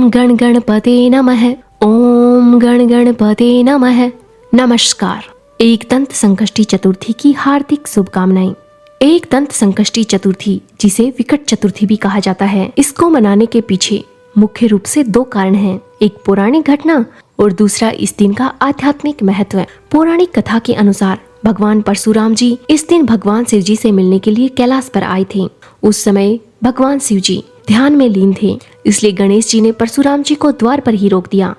ओम गण गणपते नमः। ओम गण गणपते नमः। नमस्कार। एक दंत संकष्टी चतुर्थी की हार्दिक शुभकामनाएं। एक दंत संकष्टी चतुर्थी, जिसे विकट चतुर्थी भी कहा जाता है, इसको मनाने के पीछे मुख्य रूप से दो कारण हैं। एक पौराणिक घटना और दूसरा इस दिन का आध्यात्मिक महत्व। पौराणिक कथा के अनुसार भगवान परशुराम जी इस दिन भगवान शिव जी से मिलने के लिए कैलाश पर आए थे। उस समय भगवान शिव जी ध्यान में लीन थे, इसलिए गणेश जी ने परशुराम जी को द्वार पर ही रोक दिया।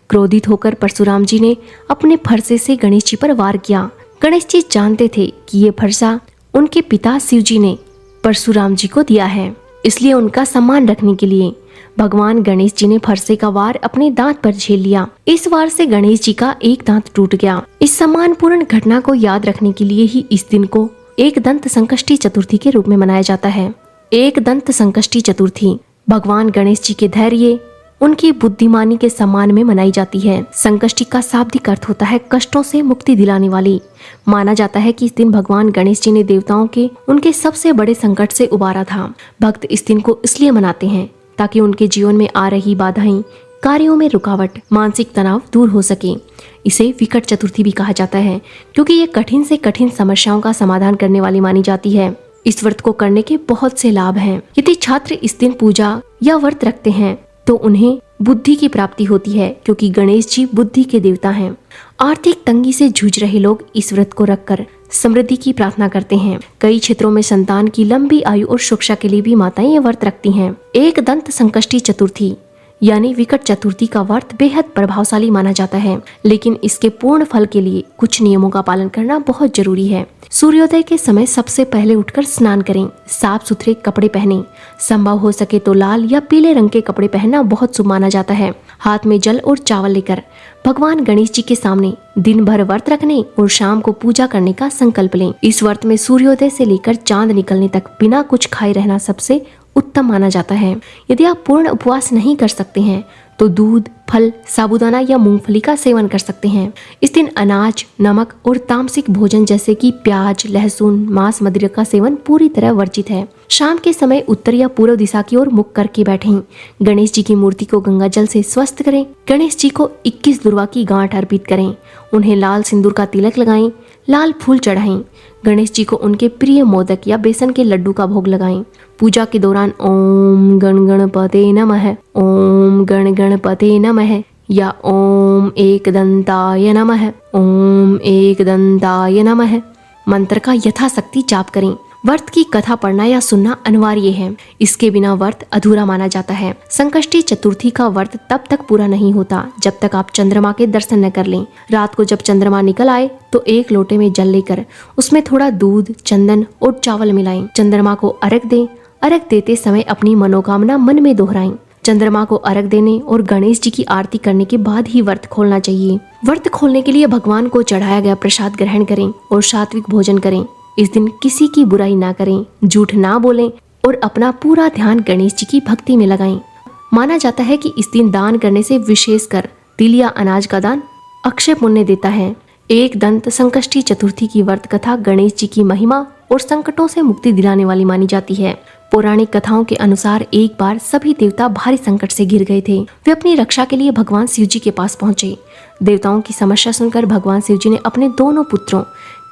क्रोधित होकर परशुराम जी ने अपने फरसे से गणेश जी पर वार किया। गणेश जी जानते थे कि ये फरसा उनके पिता शिव जी ने परशुराम जी को दिया है, इसलिए उनका सम्मान रखने के लिए भगवान गणेश जी ने फरसे का वार अपने दांत पर झेल लिया। इस वार से गणेश जी का एक दांत टूट गया। इस सम्मानपूर्ण घटना को याद रखने के लिए ही इस दिन को एक दंत संकष्टी चतुर्थी के रूप में मनाया जाता है। एक दंत संकष्टी चतुर्थी भगवान गणेश जी के धैर्य, उनकी बुद्धिमानी के सम्मान में मनाई जाती है। संकष्टी का शाब्दिक अर्थ होता है कष्टों से मुक्ति दिलाने वाली। माना जाता है कि इस दिन भगवान गणेश जी ने देवताओं के उनके सबसे बड़े संकट से उबारा था। भक्त इस दिन को इसलिए मनाते हैं ताकि उनके जीवन में आ रही बाधाएं, कार्यों में रुकावट, मानसिक तनाव दूर हो सके। इसे विकट चतुर्थी भी कहा जाता है क्योंकि ये कठिन से कठिन समस्याओं का समाधान करने वाली मानी जाती है। इस व्रत को करने के बहुत से लाभ हैं। यदि छात्र इस दिन पूजा या व्रत रखते हैं तो उन्हें बुद्धि की प्राप्ति होती है, क्योंकि गणेश जी बुद्धि के देवता हैं। आर्थिक तंगी से जूझ रहे लोग इस व्रत को रखकर समृद्धि की प्रार्थना करते हैं। कई क्षेत्रों में संतान की लंबी आयु और सुरक्षा के लिए भी माताएं ये व्रत रखती हैं। एक दंत संकष्टी चतुर्थी यानी विकट चतुर्थी का व्रत बेहद प्रभावशाली माना जाता है, लेकिन इसके पूर्ण फल के लिए कुछ नियमों का पालन करना बहुत जरूरी है। सूर्योदय के समय सबसे पहले उठकर स्नान करें, साफ सुथरे कपड़े पहनें। संभव हो सके तो लाल या पीले रंग के कपड़े पहनना बहुत शुभ माना जाता है। हाथ में जल और चावल लेकर भगवान गणेश जी के सामने दिन भर व्रत रखने और शाम को पूजा करने का संकल्प लें। इस व्रत में सूर्योदय से लेकर चांद निकलने तक बिना कुछ खाए रहना सबसे उत्तम माना जाता है। यदि आप पूर्ण उपवास नहीं कर सकते हैं तो दूध, फल, साबूदाना या मूंगफली का सेवन कर सकते हैं। इस दिन अनाज, नमक और तामसिक भोजन जैसे कि प्याज, लहसुन, मांस, मदिरा का सेवन पूरी तरह वर्जित है। शाम के समय उत्तर या पूर्व दिशा की ओर मुख करके बैठें। गणेश जी की मूर्ति को गंगा जल से स्वस्थ करें। गणेश जी को 21 दुर्वा की गांठ अर्पित करें। उन्हें लाल सिंदूर का तिलक लगाएं, लाल फूल चढ़ाएं। गणेश जी को उनके प्रिय मोदक या बेसन के लड्डू का भोग लगाएं। पूजा के दौरान ओम गण गणपते नमः, ओम गण गणपते नमः या ओम एकदंताय नमः, ओम एकदंताय नमः मंत्र का यथाशक्ति जाप करें। व्रत की कथा पढ़ना या सुनना अनिवार्य है, इसके बिना व्रत अधूरा माना जाता है। संकष्टी चतुर्थी का व्रत तब तक पूरा नहीं होता जब तक आप चंद्रमा के दर्शन न कर लें। रात को जब चंद्रमा निकल आए तो एक लोटे में जल लेकर उसमें थोड़ा दूध, चंदन और चावल मिलाएं। चंद्रमा को अर्घ दें। अर्घ देते समय अपनी मनोकामना मन में दोहराएं। चंद्रमा को अर्घ देने और गणेश जी की आरती करने के बाद ही व्रत खोलना चाहिए। व्रत खोलने के लिए भगवान को चढ़ाया गया प्रसाद ग्रहण करें और सात्विक भोजन करें। इस दिन किसी की बुराई ना करें, झूठ ना बोलें और अपना पूरा ध्यान गणेश जी की भक्ति में लगाएं। माना जाता है कि इस दिन दान करने से विशेषकर तिल या अनाज का दान अक्षय पुण्य देता है। एक दंत संकष्टी चतुर्थी की व्रत कथा गणेश जी की महिमा और संकटों से मुक्ति दिलाने वाली मानी जाती है। पौराणिक कथाओं के अनुसार एक बार सभी देवता भारी संकट से घिर गए थे। वे अपनी रक्षा के लिए भगवान शिव जी के पास पहुंचे। देवताओं की समस्या सुनकर भगवान शिव जी ने अपने दोनों पुत्रों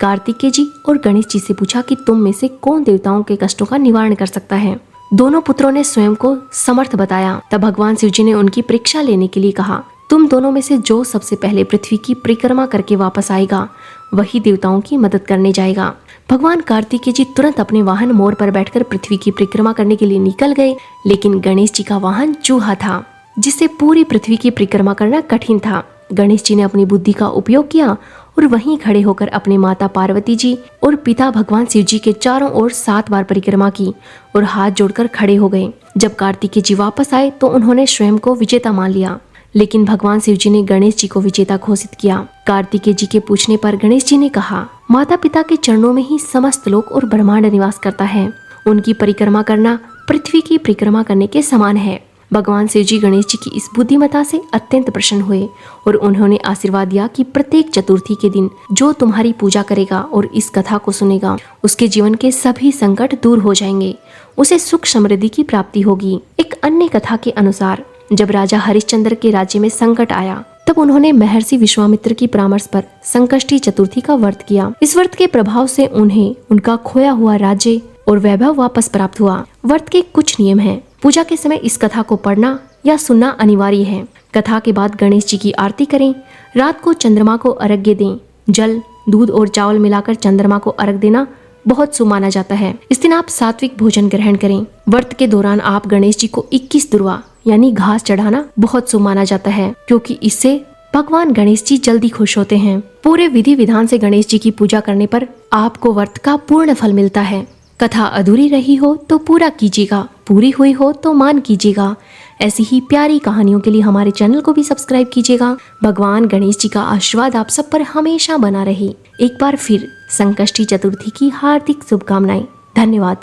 कार्तिकेय जी और गणेश जी से पूछा कि तुम में से कौन देवताओं के कष्टों का निवारण कर सकता है। दोनों पुत्रों ने स्वयं को समर्थ बताया। तब भगवान शिव जी ने उनकी परीक्षा लेने के लिए कहा, तुम दोनों में से जो सबसे पहले पृथ्वी की परिक्रमा करके वापस आएगा वही देवताओं की मदद करने जाएगा। भगवान कार्तिकेय जी तुरंत अपने वाहन मोर पर बैठकर पृथ्वी की परिक्रमा करने के लिए निकल गए, लेकिन गणेश जी का वाहन चूहा था, जिससे पूरी पृथ्वी की परिक्रमा करना कठिन था। गणेश जी ने अपनी बुद्धि का उपयोग किया और वहीं खड़े होकर अपने माता पार्वती जी और पिता भगवान शिव जी के चारों ओर 7 बार परिक्रमा की और हाथ जोड़कर खड़े हो गए। जब कार्तिकेय जी वापस आए तो उन्होंने स्वयं को विजेता मान लिया, लेकिन भगवान शिव जी ने गणेश जी को विजेता घोषित किया। कार्तिकेय जी के पूछने पर गणेश जी ने कहा, माता पिता के चरणों में ही समस्त लोक और ब्रह्मांड निवास करता है। उनकी परिक्रमा करना पृथ्वी की परिक्रमा करने के समान है। भगवान शिव जी गणेश जी की इस बुद्धिमता से अत्यंत प्रसन्न हुए और उन्होंने आशीर्वाद दिया कि प्रत्येक चतुर्थी के दिन जो तुम्हारी पूजा करेगा और इस कथा को सुनेगा उसके जीवन के सभी संकट दूर हो जाएंगे, उसे सुख समृद्धि की प्राप्ति होगी। एक अन्य कथा के अनुसार जब राजा हरिश्चंद्र के राज्य में संकट आया तब उन्होंने महर्षि विश्वामित्र की परामर्श पर संकष्टी चतुर्थी का व्रत किया। इस व्रत के प्रभाव से उन्हें उनका खोया हुआ राज्य और वैभव वापस प्राप्त हुआ। व्रत के कुछ नियम हैं। पूजा के समय इस कथा को पढ़ना या सुनना अनिवार्य है। कथा के बाद गणेश जी की आरती करें। रात को चंद्रमा को अर्घ्य दें। जल, दूध और चावल मिलाकर चंद्रमा को अर्घ देना बहुत शुभ माना जाता है। इस दिन आप सात्विक भोजन ग्रहण करें। व्रत के दौरान आप गणेश जी को 21 दुर्वा यानी घास चढ़ाना बहुत शुभ माना जाता है, क्योंकि इससे भगवान गणेश जी जल्दी खुश होते हैं। पूरे विधि विधान से गणेश जी की पूजा करने पर आपको व्रत का पूर्ण फल मिलता है। कथा अधूरी रही हो तो पूरा कीजिएगा, पूरी हुई हो तो मान कीजिएगा। ऐसी ही प्यारी कहानियों के लिए हमारे चैनल को भी सब्सक्राइब कीजिएगा। भगवान गणेश जी का आशीर्वाद आप सब पर हमेशा बना रहे। एक बार फिर संकष्टी चतुर्थी की हार्दिक शुभकामनाएं। धन्यवाद।